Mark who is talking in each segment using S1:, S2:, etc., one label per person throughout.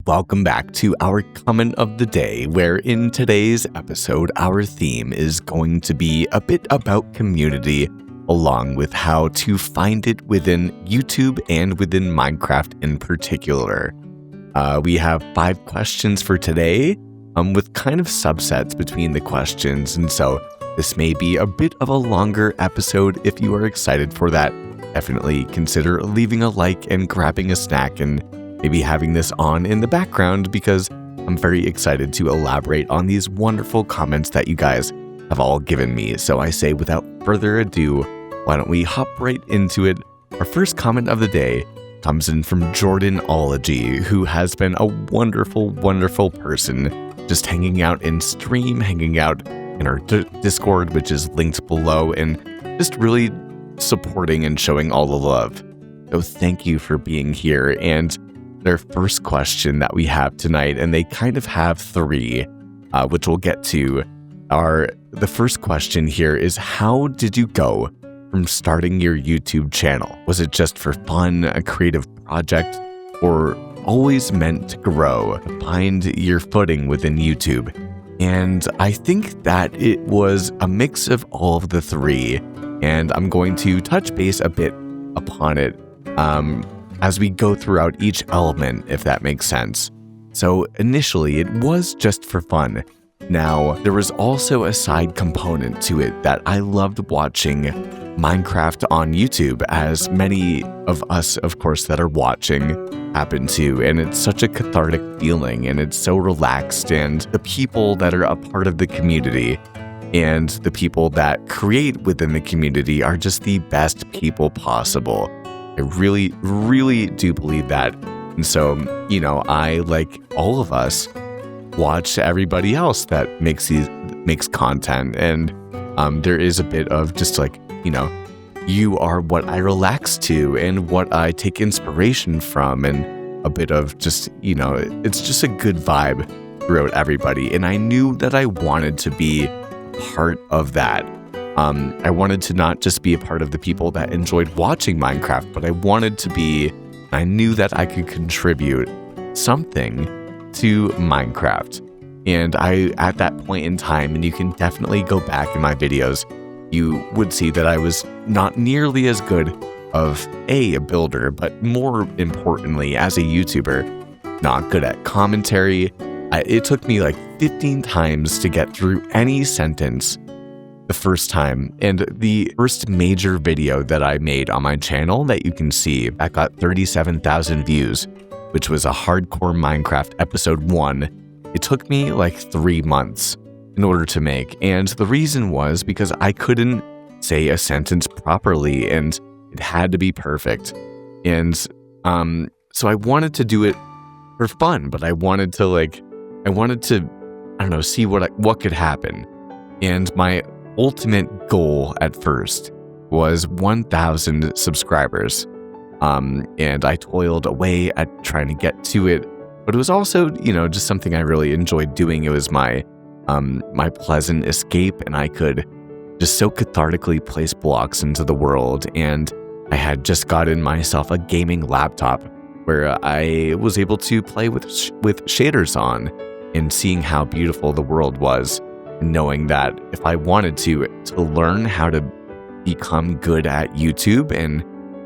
S1: welcome back to our comment of the day, where in today's episode, our theme is going to be a bit about community, along with how to find it within YouTube and within Minecraft in particular. We have 5 questions for today, with kind of subsets between the questions, and so this may be a bit of a longer episode. If you are excited for that, definitely consider leaving a like and grabbing a snack and maybe having this on in the background, because I'm very excited to elaborate on these wonderful comments that you guys have all given me. So I say, without further ado, why don't we hop right into it? Our first comment of the day comes in from Jordanology, who has been a wonderful, wonderful person, just hanging out in stream, hanging out in our Discord, which is linked below, and just really supporting and showing all the love. So thank you for being here. And their first question that we have tonight, and they kind of have 3, which we'll get to, the first question here is, how did you go from starting your YouTube channel? Was it just for fun, a creative project, or always meant to grow, to find your footing within YouTube? And I think that it was a mix of all of the 3, and I'm going to touch base a bit upon it as we go throughout each element, if that makes sense. So initially, it was just for fun. Now, there was also a side component to it that I loved watching Minecraft on YouTube, as many of us, of course, that are watching happen to, and it's such a cathartic feeling, and it's so relaxed, and the people that are a part of the community and the people that create within the community are just the best people possible. I really, really do believe that. And so, I, like all of us, watch everybody else that makes content. And there is a bit of just like, you are what I relax to and what I take inspiration from, and a bit of just, it's just a good vibe throughout everybody. And I knew that I wanted to be part of that. I wanted to not just be a part of the people that enjoyed watching Minecraft, but I knew that I could contribute something to Minecraft. And at that point in time, and you can definitely go back in my videos, you would see that I was not nearly as good of a builder, but more importantly, as a YouTuber, not good at commentary. It took me like 15 times to get through any sentence the first time. And the first major video that I made on my channel that you can see, that got 37,000 views, which was a hardcore Minecraft episode 1. It took me like 3 months in order to make. And the reason was because I couldn't say a sentence properly, and it had to be perfect. And so I wanted to do it for fun, but I wanted to see what could happen. And my ultimate goal at first was 1,000 subscribers. And I toiled away at trying to get to it, but it was also, just something I really enjoyed doing. It was my pleasant escape, and I could just so cathartically place blocks into the world. And I had just gotten myself a gaming laptop where I was able to play with shaders on, and seeing how beautiful the world was, and knowing that if I wanted to learn how to become good at YouTube and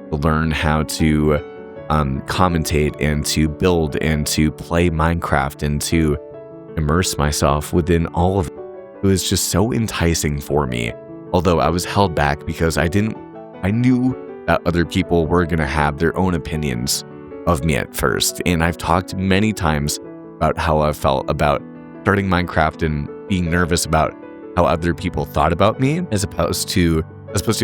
S1: to learn how to commentate and to build and to play Minecraft and to immerse myself within all of it, it was just so enticing for me. Although I was held back because I knew that other people were going to have their own opinions of me at first. And I've talked many times about how I felt about starting Minecraft and being nervous about how other people thought about me, as opposed to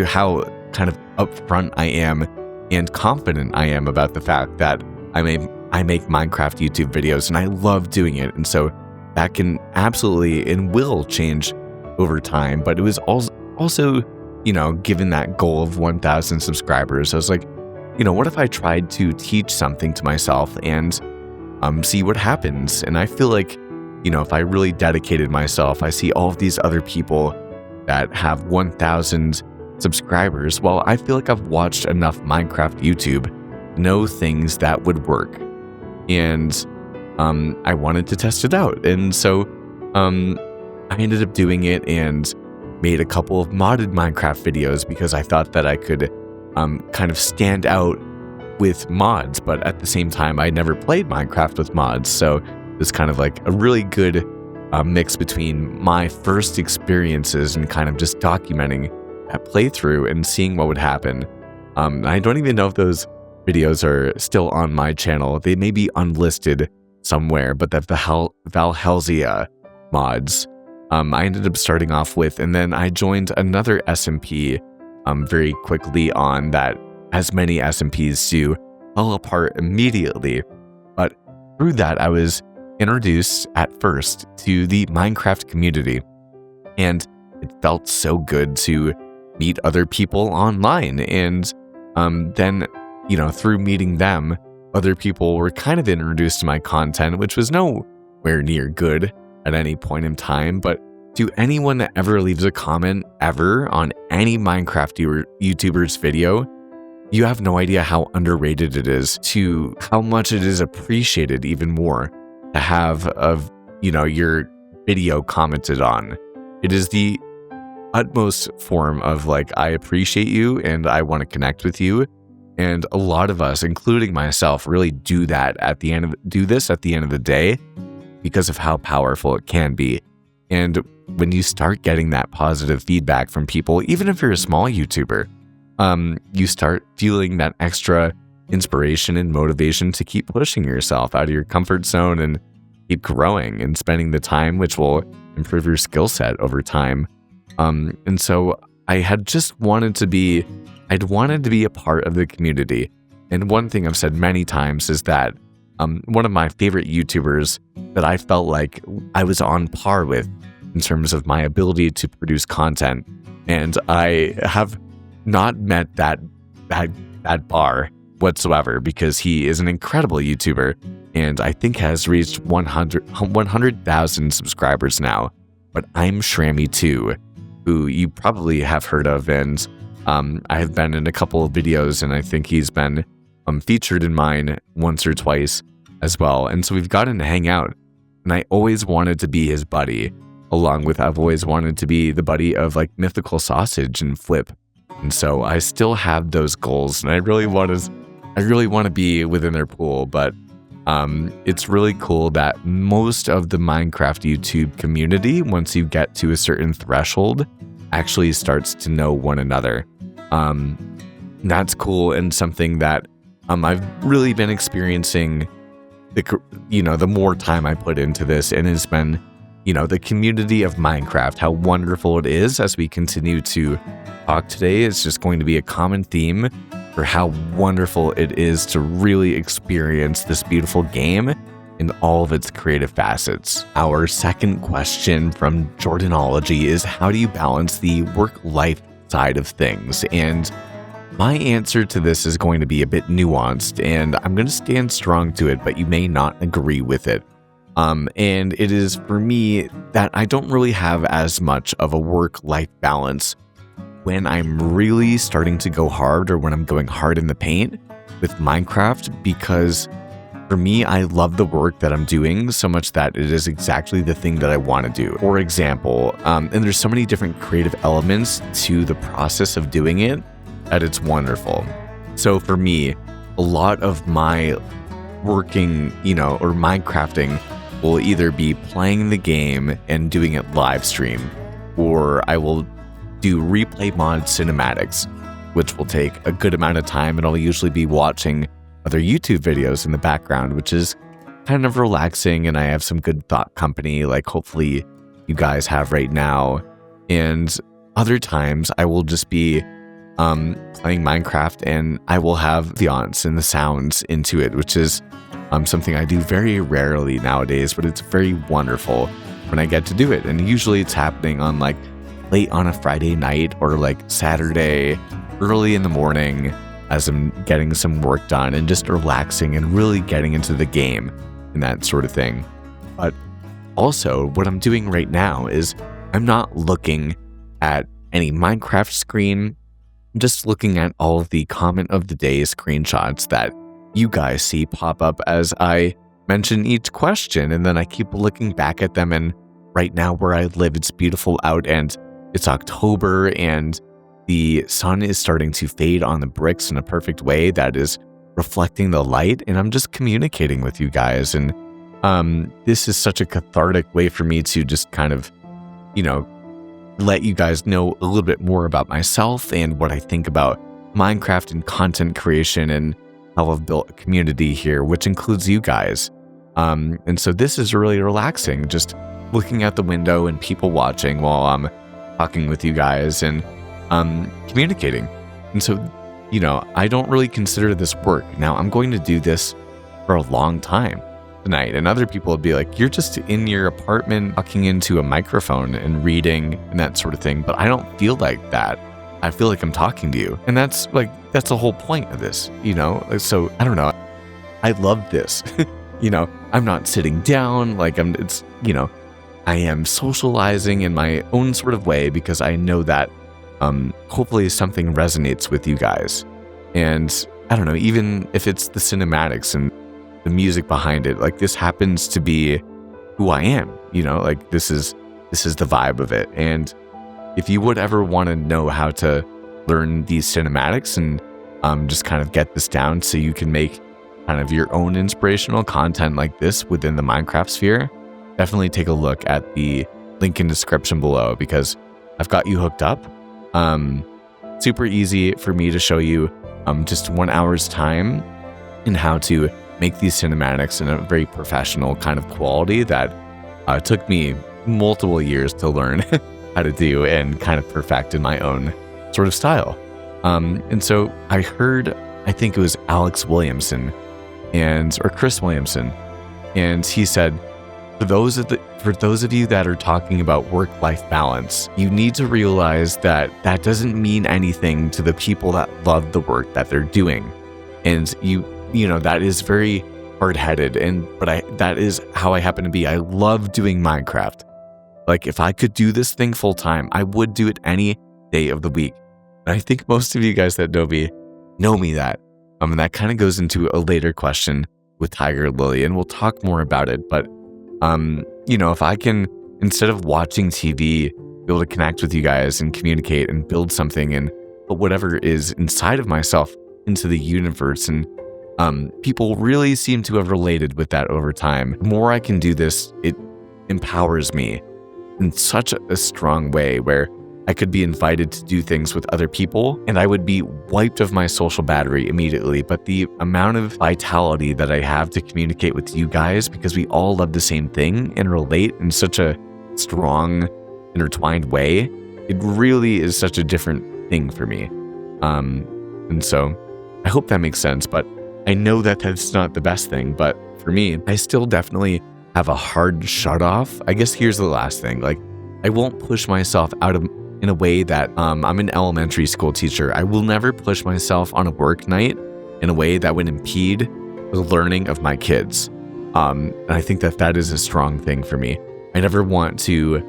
S1: how kind of upfront I am and confident I am about the fact that I make Minecraft YouTube videos and I love doing it. And so that can absolutely and will change over time. But it was also, given that goal of 1,000 subscribers, I was like, what if I tried to teach something to myself and see what happens? And I feel like, if I really dedicated myself, I see all of these other people that have 1,000 subscribers. Well, I feel like I've watched enough Minecraft YouTube to know things that would work. And I wanted to test it out. And so I ended up doing it and made a couple of modded Minecraft videos because I thought that I could kind of stand out with mods, but at the same time, I never played Minecraft with mods. So it's kind of like a really good mix between my first experiences and kind of just documenting that playthrough and seeing what would happen. I don't even know if those videos are still on my channel. They may be unlisted somewhere, but that the Valhelsia mods I ended up starting off with, and then I joined another SMP very quickly on that, as many SMPs do, fell apart immediately. But through that, I was introduced at first to the Minecraft community, and it felt so good to meet other people online. And then, through meeting them, other people were kind of introduced to my content, which was nowhere near good at any point in time. But to anyone that ever leaves a comment ever on any Minecraft YouTuber's video, you have no idea how underrated it is, to how much it is appreciated even more to have your video commented on. It is the utmost form of like, I appreciate you and I want to connect with you. And a lot of us, including myself, really do this at the end of the day because of how powerful it can be. And when you start getting that positive feedback from people, even if you're a small YouTuber, you start feeling that extra inspiration and motivation to keep pushing yourself out of your comfort zone and keep growing and spending the time, which will improve your skill set over time. And so I'd wanted to be a part of the community. And one thing I've said many times is that one of my favorite YouTubers that I felt like I was on par with in terms of my ability to produce content, and I have not met that bar whatsoever, because he is an incredible YouTuber and I think has reached 100,000 subscribers now. But I'm Shrammy2, who you probably have heard of, and I have been in a couple of videos, and I think he's been featured in mine once or twice as well. And so we've gotten to hang out, and I always wanted to be his buddy, along with I've always wanted to be the buddy of like Mythical Sausage and Flip. And so I still have those goals, and I really want to be within their pool. But it's really cool that most of the Minecraft YouTube community, once you get to a certain threshold, actually starts to know one another. That's cool, and something that I've really been experiencing the more time I put into this, and it's been the community of Minecraft, how wonderful it is. As we continue to talk today, it's just going to be a common theme for how wonderful it is to really experience this beautiful game in all of its creative facets. Our second question from Jordanology is, how do you balance the work-life side of things? And my answer to this is going to be a bit nuanced, and I'm going to stand strong to it, but you may not agree with it. And it is for me that I don't really have as much of a work-life balance when I'm really starting to go hard, or when I'm going hard in the paint with Minecraft, because for me, I love the work that I'm doing so much that it is exactly the thing that I want to do. For example, and there's so many different creative elements to the process of doing it that it's wonderful. So for me, a lot of my working, or Minecrafting will either be playing the game and doing it live stream, or I will do replay mod cinematics, which will take a good amount of time, and I'll usually be watching other YouTube videos in the background, which is kind of relaxing, and I have some good thought company, like hopefully you guys have right now. And other times I will just be playing Minecraft, and I will have the ambiance and the sounds into it, which is something I do very rarely nowadays, but it's very wonderful when I get to do it. And usually it's happening on like late on a Friday night, or like Saturday early in the morning, as I'm getting some work done and just relaxing and really getting into the game and that sort of thing. But also what I'm doing right now is I'm not looking at any Minecraft screen. I'm just looking at all of the comment of the day screenshots that you guys see pop up as I mention each question, and then I keep looking back at them. And right now where I live, it's beautiful out and it's October and the sun is starting to fade on the bricks in a perfect way that is reflecting the light, and I'm just communicating with you guys. And this is such a cathartic way for me to just kind of, let you guys know a little bit more about myself and what I think about Minecraft and content creation and how I've built a community here, which includes you guys. And so this is really relaxing, just looking out the window and people watching while I'm talking with you guys and communicating. And so, I don't really consider this work. Now, I'm going to do this for a long time tonight. And other people would be like, you're just in your apartment talking into a microphone and reading and that sort of thing. But I don't feel like that. I feel like I'm talking to you. And that's the whole point of this, So I don't know. I love this. I'm not sitting down I am socializing in my own sort of way because I know that hopefully something resonates with you guys. And I don't know, even if it's the cinematics and the music behind it, this happens to be who I am, this is the vibe of it. And if you would ever want to know how to learn these cinematics and just kind of get this down so you can make kind of your own inspirational content like this within the Minecraft sphere, definitely take a look at the link in description below because I've got you hooked up. Super easy for me to show you just 1 hour's time in how to make these cinematics in a very professional kind of quality that took me multiple years to learn how to do and kind of perfect in my own sort of style. And so I heard, I think it was Alex Williamson or Chris Williamson, and he said, for those of you that are talking about work-life balance, you need to realize that that doesn't mean anything to the people that love the work that they're doing. And that is very hard-headed, but that is how I happen to be. I love doing Minecraft. If I could do this thing full-time, I would do it any day of the week. And I think most of you guys that know me that. And that kind of goes into a later question with Tiger Lily, and we'll talk more about it. But if I can, instead of watching TV, be able to connect with you guys and communicate and build something and put whatever is inside of myself into the universe. And people really seem to have related with that over time. The more I can do this, it empowers me in such a strong way where I could be invited to do things with other people and I would be wiped of my social battery immediately. But the amount of vitality that I have to communicate with you guys, because we all love the same thing and relate in such a strong, intertwined way, it really is such a different thing for me. And so I hope that makes sense, but I know that that's not the best thing. But for me, I still definitely have a hard shut off. I guess here's the last thing. I won't push myself out of in a way that I'm an elementary school teacher. I will never push myself on a work night in a way that would impede the learning of my kids. And I think that is a strong thing for me. I never want to,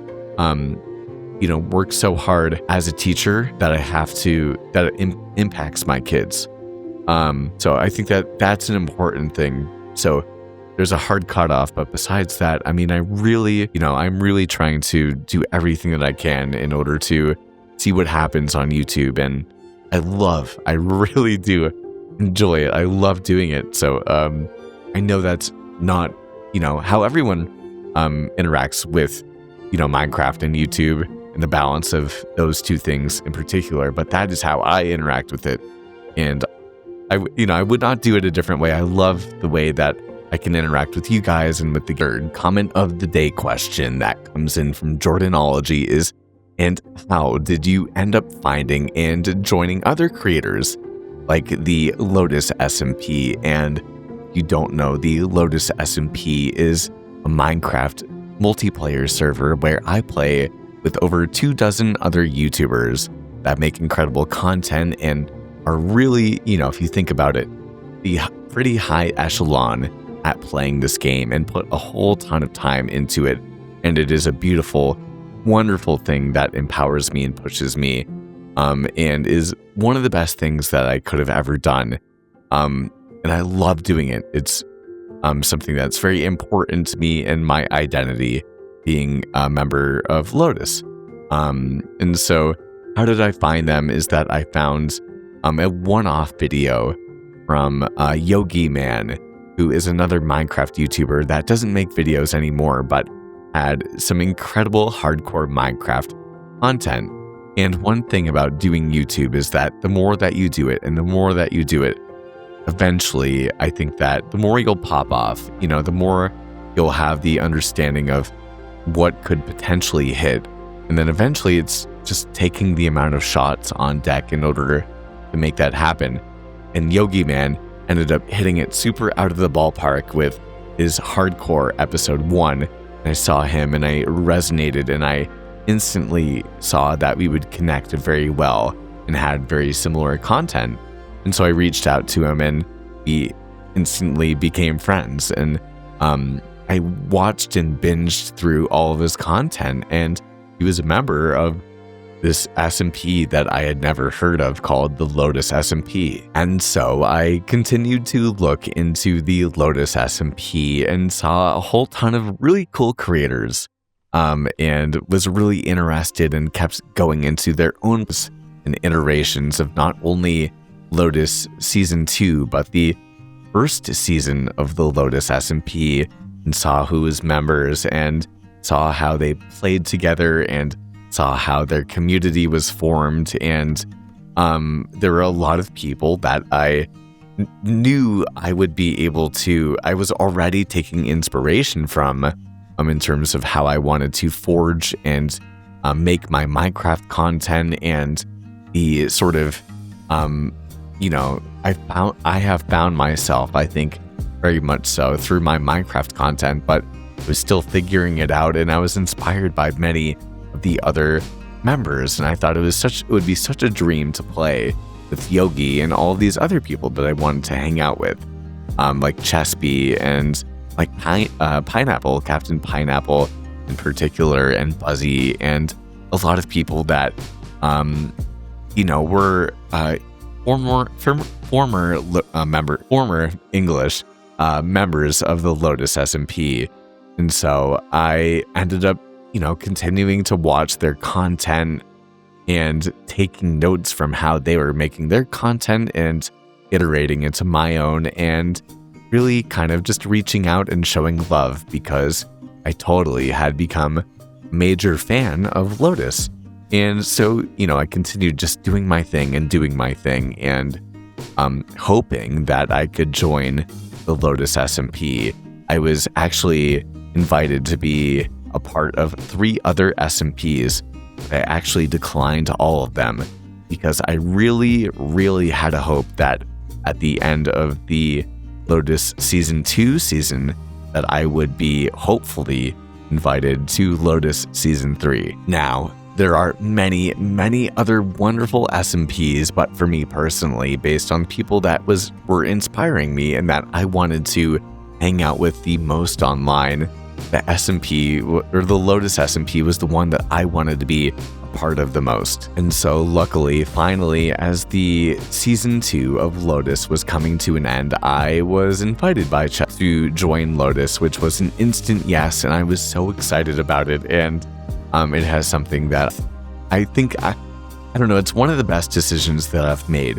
S1: work so hard as a teacher that it impacts my kids. So I think that's an important thing. So there's a hard cutoff, but besides that, I'm really trying to do everything that I can in order to see what happens on YouTube. And I really do enjoy it. I love doing it. So I know that's not, how everyone interacts with, Minecraft and YouTube and the balance of those two things in particular, but that is how I interact with it. And I would not do it a different way. I love the way that I can interact with you guys. And with the third comment of the day question that comes in from Jordanology is, and how did you end up finding and joining other creators like the Lotus SMP? And if you don't know, the Lotus SMP is a Minecraft multiplayer server where I play with over 24 other YouTubers that make incredible content and are really, if you think about it, the pretty high echelon at playing this game and put a whole ton of time into it. And it is a beautiful, wonderful thing that empowers me and pushes me, and is one of the best things that I could have ever done. And I love doing it. It's something that's very important to me and my identity, being a member of Lotus. And so how did I find them is that I found a one-off video from Yogi Man, who is another Minecraft YouTuber that doesn't make videos anymore, but had some incredible hardcore Minecraft content. And one thing about doing YouTube is that the more that you do it and the more that you do it, eventually I think that the more you'll pop off, the more you'll have the understanding of what could potentially hit. And then eventually it's just taking the amount of shots on deck in order to make that happen. And Yogi Man ended up hitting it super out of the ballpark with his hardcore episode 1. And I saw him and I resonated, and I instantly saw that we would connect very well and had very similar content. And so I reached out to him and we instantly became friends. And I watched and binged through all of his content, and he was a member of this SMP that I had never heard of called the Lotus SMP. And so I continued to look into the Lotus SMP and saw a whole ton of really cool creators, and was really interested and kept going into their own and iterations of not only Lotus Season 2, but the first season of the Lotus SMP, and saw who was members and saw how they played together and saw how their community was formed. And there were a lot of people that I knew I would be able to, I was already taking inspiration from in terms of how I wanted to forge and make my Minecraft content, and the sort of, I have found myself, I think, very much so through my Minecraft content, but I was still figuring it out, and I was inspired by many of the other members, and I thought it would be such a dream to play with Yogi and all of these other people that I wanted to hang out with, like Chespy and like Pineapple, Captain Pineapple in particular, and Buzzy, and a lot of people that were former English members of the Lotus SMP. And so I ended up continuing to watch their content and taking notes from how they were making their content and iterating into my own, and really kind of just reaching out and showing love, because I totally had become a major fan of Lotus. And so, I continued just doing my thing and hoping that I could join the Lotus SMP. I was actually invited to be a part of 3 other SMPs. I actually declined all of them because I really, really had a hope that at the end of the Lotus Season 2 season that I would be hopefully invited to Lotus Season 3. Now, there are many, many other wonderful SMPs, but for me personally, based on people that were inspiring me and that I wanted to hang out with the most online, the SMP, or the Lotus SMP, was the one that I wanted to be a part of the most. And so luckily, finally, as the Season 2 of Lotus was coming to an end, I was invited by Chess to join Lotus, which was an instant yes, and I was so excited about it. And it has something that I think, I don't know, it's one of the best decisions that I've made.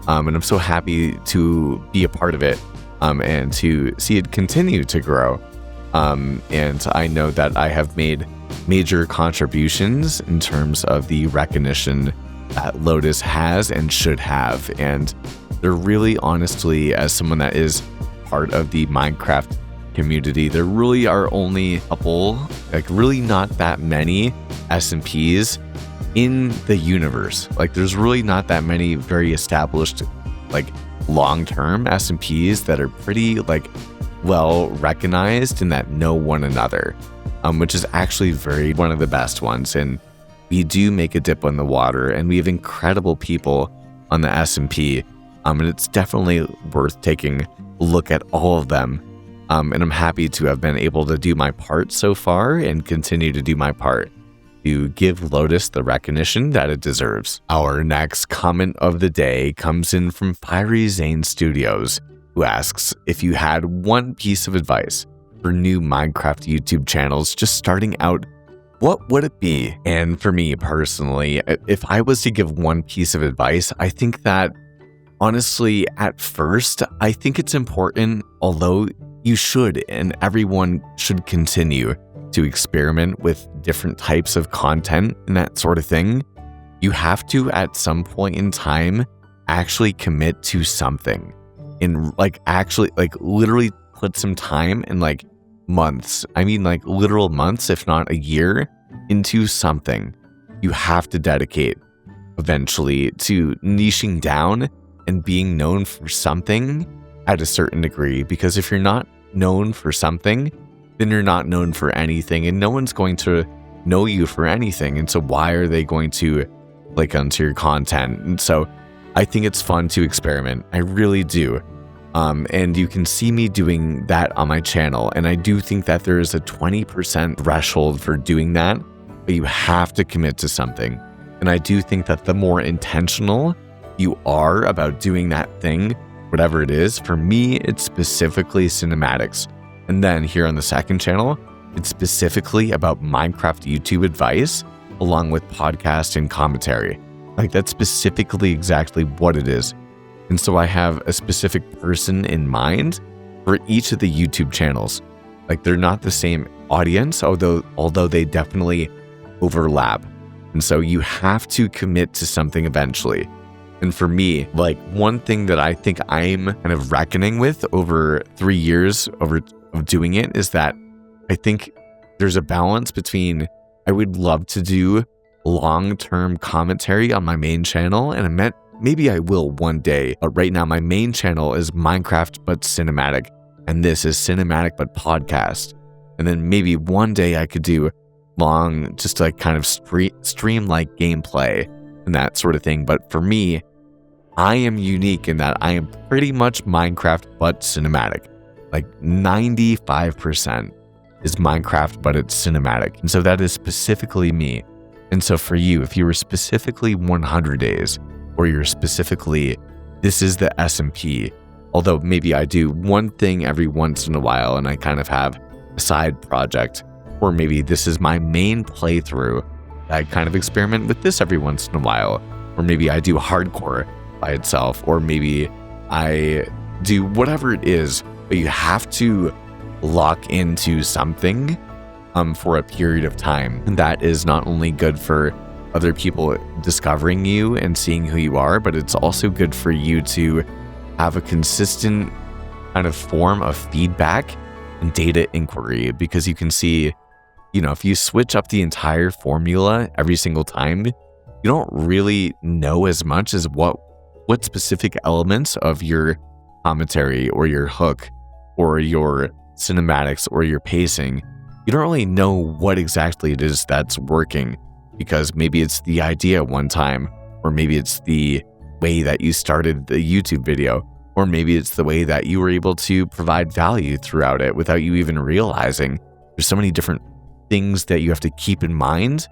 S1: And I'm so happy to be a part of it, and to see it continue to grow. And I know that I have made major contributions in terms of the recognition that Lotus has and should have. And they're really, honestly, as someone that is part of the Minecraft community, there really are only a couple, really not that many SMPs in the universe. There's really not that many very established, long-term SMPs that are pretty, well recognized and that know one another, which is actually one of the best ones. And we do make a dip in the water, and we have incredible people on the SMP, and it's definitely worth taking a look at all of them. And I'm happy to have been able to do my part so far and continue to do my part to give Lotus the recognition that it deserves. Our next comment of the day comes in from Fiery Zane Studios, who asks, if you had one piece of advice for new Minecraft YouTube channels just starting out, what would it be? And for me personally, if I was to give one piece of advice, I think that honestly, at first, I think it's important, although you should and everyone should continue to experiment with different types of content and that sort of thing. You have to, at some point in time, actually commit to something and literally put some time in months. I mean, literal months, if not a year, into something. You have to dedicate eventually to niching down and being known for something at a certain degree, because if you're not known for something, then you're not known for anything, and no one's going to know you for anything. And so why are they going to click onto your content? And so I think it's fun to experiment. I really do. And you can see me doing that on my channel. And I do think that there is a 20% threshold for doing that, but you have to commit to something. And I do think that the more intentional you are about doing that thing, whatever it is, for me, it's specifically cinematics. And then here on the second channel, it's specifically about Minecraft YouTube advice, along with podcast and commentary. That's specifically exactly what it is. And so I have a specific person in mind for each of the YouTube channels. They're not the same audience, although they definitely overlap. And so you have to commit to something eventually. And for me, one thing that I think I'm kind of reckoning with over 3 years of doing it is that I think there's a balance between, I would love to do long-term commentary on my main channel, and maybe I will one day, but right now my main channel is Minecraft but cinematic, and this is cinematic but podcast. And then maybe one day I could do long, just kind of stream like gameplay and that sort of thing. But for me, I am unique in that I am pretty much Minecraft but cinematic. 95% is Minecraft, but it's cinematic. And so that is specifically me. And so for you, if you were specifically 100 days, or you're specifically, this is the SMP, although maybe I do one thing every once in a while and I kind of have a side project, or maybe this is my main playthrough, I kind of experiment with this every once in a while, or maybe I do hardcore by itself, or maybe I do whatever it is, but you have to lock into something for a period of time. And that is not only good for other people discovering you and seeing who you are, but it's also good for you to have a consistent kind of form of feedback and data inquiry, because you can see, if you switch up the entire formula every single time, you don't really know as much as what specific elements of your commentary or your hook or your cinematics or your pacing, you don't really know what exactly it is that's working, because maybe it's the idea one time, or maybe it's the way that you started the YouTube video, or maybe it's the way that you were able to provide value throughout it without you even realizing. There's so many different things that you have to keep in mind.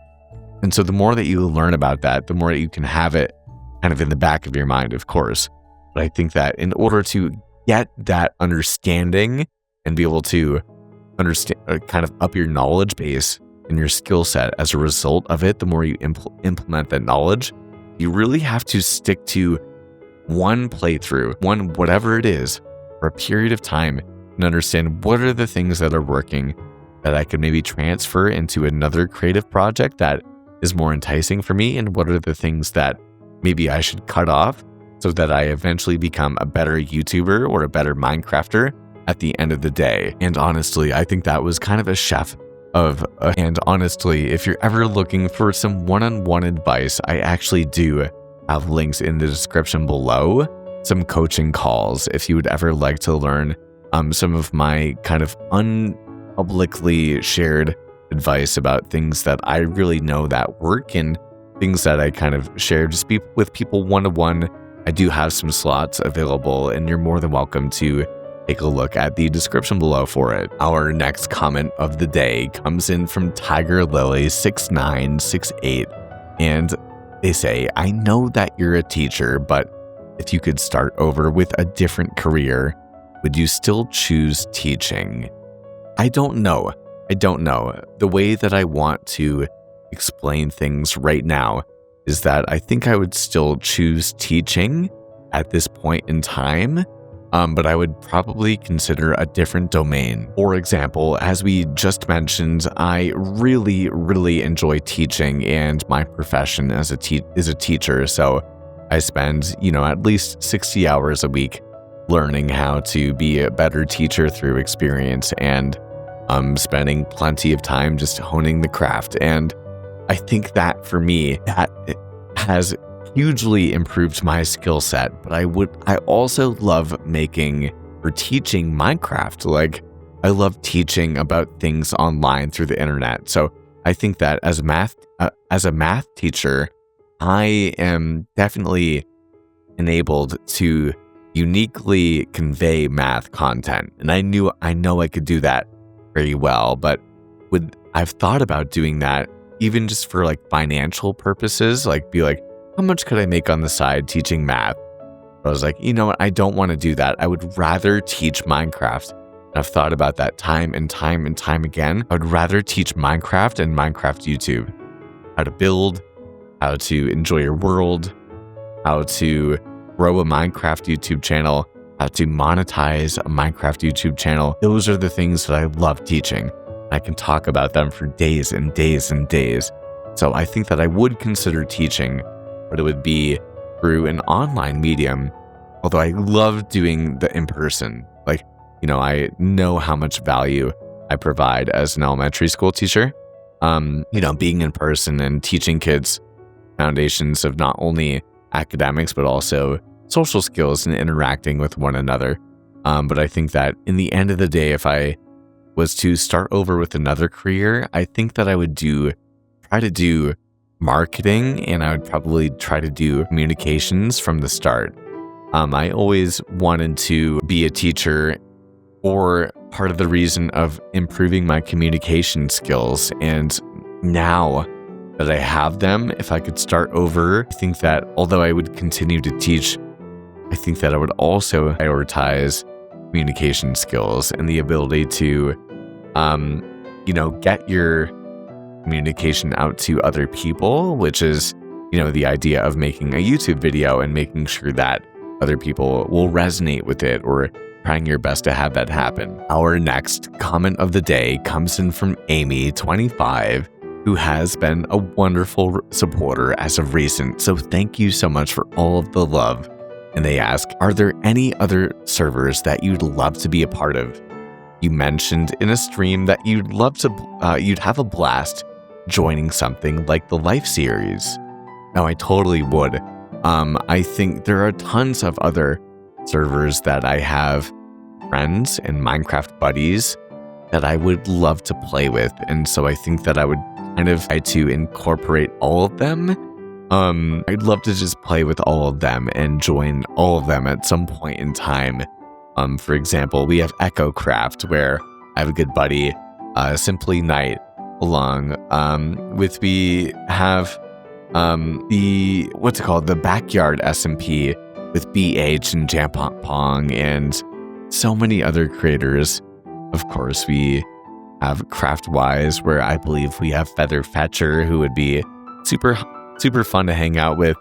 S1: And so the more that you learn about that, the more that you can have it kind of in the back of your mind, of course. But I think that in order to get that understanding and be able to understand, kind of up your knowledge base and your skill set as a result of it, the more you implement that knowledge, you really have to stick to one playthrough, whatever it is, for a period of time, and understand what are the things that are working that I could maybe transfer into another creative project that is more enticing for me, and what are the things that maybe I should cut off so that I eventually become a better YouTuber or a better Minecrafter at the end of the day. And honestly, I think that was kind of a chef of and honestly, if you're ever looking for some one-on-one advice, I actually do have links in the description below, some coaching calls if you would ever like to learn some of my kind of unpublicly shared advice about things that I really know that work and things that I kind of share just with people one-to-one. I do have some slots available, and you're more than welcome to take a look at the description below for it. Our next comment of the day comes in from Tiger Lily 6968, and they say, I know that you're a teacher, but if you could start over with a different career, would you still choose teaching? I don't know. The way that I want to explain things right now is that I think I would still choose teaching at this point in time, but I would probably consider a different domain. For example, as we just mentioned, I really enjoy teaching, and my profession is a teacher. So I spend, at least 60 hours a week learning how to be a better teacher through experience, and spending plenty of time just honing the craft. And I think that for me, that has hugely improved my skill set. But I also love making or teaching Minecraft. Like, I love teaching about things online through the internet. So I think that as a math teacher, I am definitely enabled to uniquely convey math content. And I know I could do that very well, but I've thought about doing that even just for like financial purposes, like be like, how much could I make on the side teaching math? But I was like, you know what? I don't want to do that. I would rather teach Minecraft. And I've thought about that time and time again. I would rather teach Minecraft and Minecraft YouTube. How to build, how to enjoy your world, how to grow a Minecraft YouTube channel, how to monetize a Minecraft YouTube channel. Those are the things that I love teaching. I can talk about them for days and days and days. So I think that I would consider teaching, but it would be through an online medium. Although I love doing the in-person. Like, I know how much value I provide as an elementary school teacher. Being in person and teaching kids foundations of not only academics, but also social skills and interacting with one another. But I think that in the end of the day, if I was to start over with another career, I think that I would try to do marketing, and I would probably try to do communications from the start. I always wanted to be a teacher for part of the reason of improving my communication skills. And now that I have them, if I could start over, I think that although I would continue to teach, I think that I would also prioritize communication skills and the ability to, get your communication out to other people, which is, the idea of making a YouTube video and making sure that other people will resonate with it, or trying your best to have that happen. Our next comment of the day comes in from Amy, 25, who has been a wonderful supporter as of recent. So thank you so much for all of the love. And they ask, are there any other servers that you'd love to be a part of? You mentioned in a stream that you'd have a blast joining something like the Life series. Now, I totally would. I think there are tons of other servers that I have friends and Minecraft buddies that I would love to play with. And so I think that I would kind of try to incorporate all of them. I'd love to just play with all of them and join all of them at some point in time. For example, we have EchoCraft, where I have a good buddy, Simply Night, along with we have the Backyard SMP with BH and Jampont Pong and so many other creators. Of course, we have Craftwise, where I believe we have Feather Fetcher, who would be super fun to hang out with,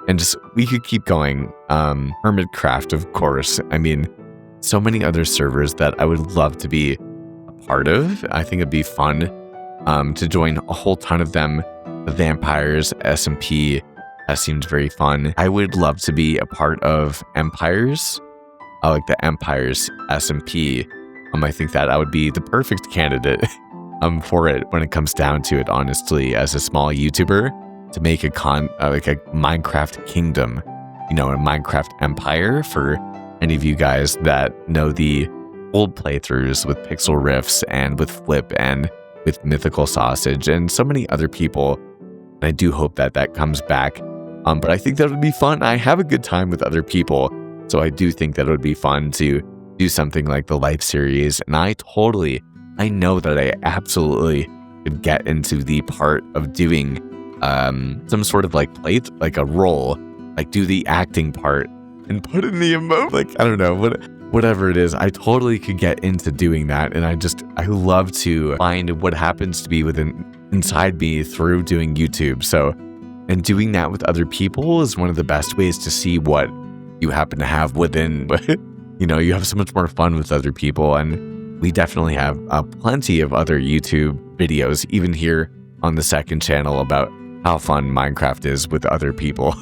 S1: and just we could keep going. Hermitcraft, of course. I mean, so many other servers that I would love to be a part of. I think it'd be fun to join a whole ton of them. The Vampires SMP seemed very fun. I would love to be a part of Empires. I like the Empires SMP. I think that I would be the perfect candidate for it when it comes down to it, honestly, as a small YouTuber, to make a Minecraft kingdom, a Minecraft empire. For any of you guys that know the old playthroughs with Pixel Riffs and with Flip and with Mythical Sausage and so many other people, and I do hope that that comes back. But I think that would be fun. I have a good time with other people, so I do think that it would be fun to do something like the Life series. And I know that I absolutely could get into the part of doing some sort of like a role, like do the acting part and put in the emote. Like, I don't know, whatever it is, I totally could get into doing that. And I love to find what happens to be inside me through doing YouTube. So, and doing that with other people is one of the best ways to see what you happen to have within. You have so much more fun with other people. And we definitely have plenty of other YouTube videos, even here on the second channel, about how fun Minecraft is with other people.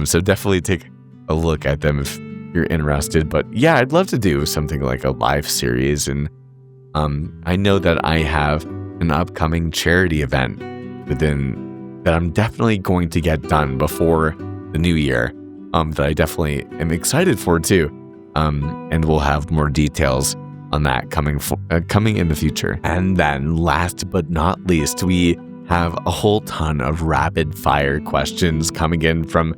S1: So definitely take a look at them if you're interested. But yeah, I'd love to do something like a live series. And I know that I have an upcoming charity event that I'm definitely going to get done before the new year, that I definitely am excited for too. And we'll have more details on that coming in the future. And then last but not least, we have a whole ton of rapid fire questions coming in from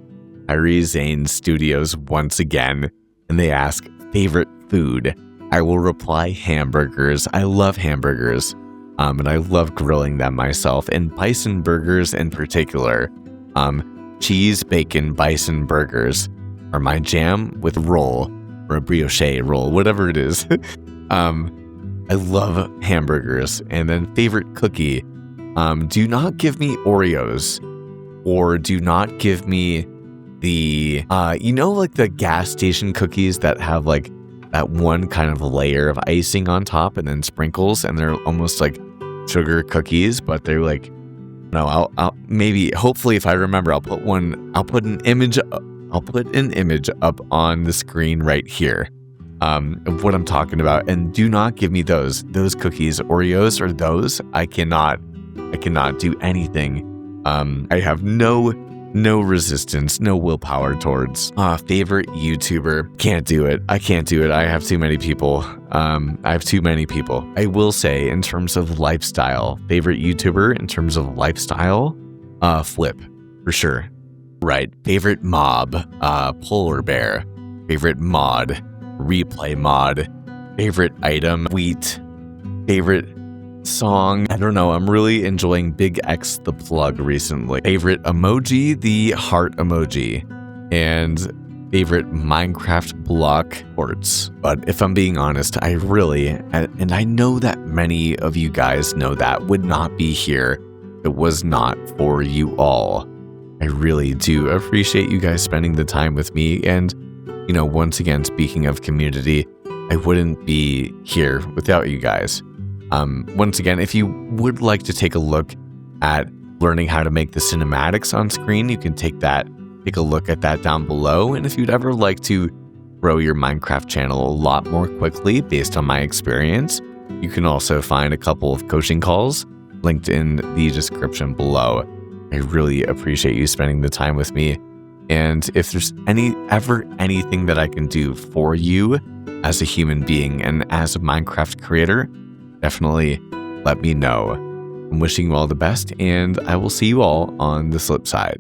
S1: Irie Zane Studios once again. And they ask, favorite food? I will reply hamburgers. I love hamburgers. And I love grilling them myself, and bison burgers in particular. Cheese, bacon, bison burgers are my jam, with roll or a brioche roll, whatever it is. I love hamburgers. And then favorite cookie. Do not give me Oreos, or do not give me the, like the gas station cookies that have like that one kind of layer of icing on top and then sprinkles, and they're almost like sugar cookies, but they're like, no, I'll maybe, hopefully if I remember, I'll put an image up on the screen right here, of what I'm talking about. And do not give me those cookies, Oreos, or those. I cannot do anything. I have no resistance, no willpower towards. Favorite YouTuber. Can't do it. I can't do it. I have too many people. I will say, in terms of lifestyle, favorite YouTuber in terms of lifestyle, Flip, for sure. Right. Favorite mob, Polar Bear. Favorite mod, Replay Mod. Favorite item, Wheat. Favorite song, I don't know, I'm really enjoying Big X the Plug recently. Favorite emoji, the heart emoji. And favorite Minecraft block quartz. But if I'm being honest, I really, and I know that many of you guys know that, would not be here if it was not for you all. I really do appreciate you guys spending the time with me. And, once again, speaking of community, I wouldn't be here without you guys. Once again, if you would like to take a look at learning how to make the cinematics on screen, you can take a look at that down below. And if you'd ever like to grow your Minecraft channel a lot more quickly based on my experience, you can also find a couple of coaching calls linked in the description below. I really appreciate you spending the time with me. And if there's anything that I can do for you as a human being and as a Minecraft creator, definitely let me know. I'm wishing you all the best, and I will see you all on the flip side.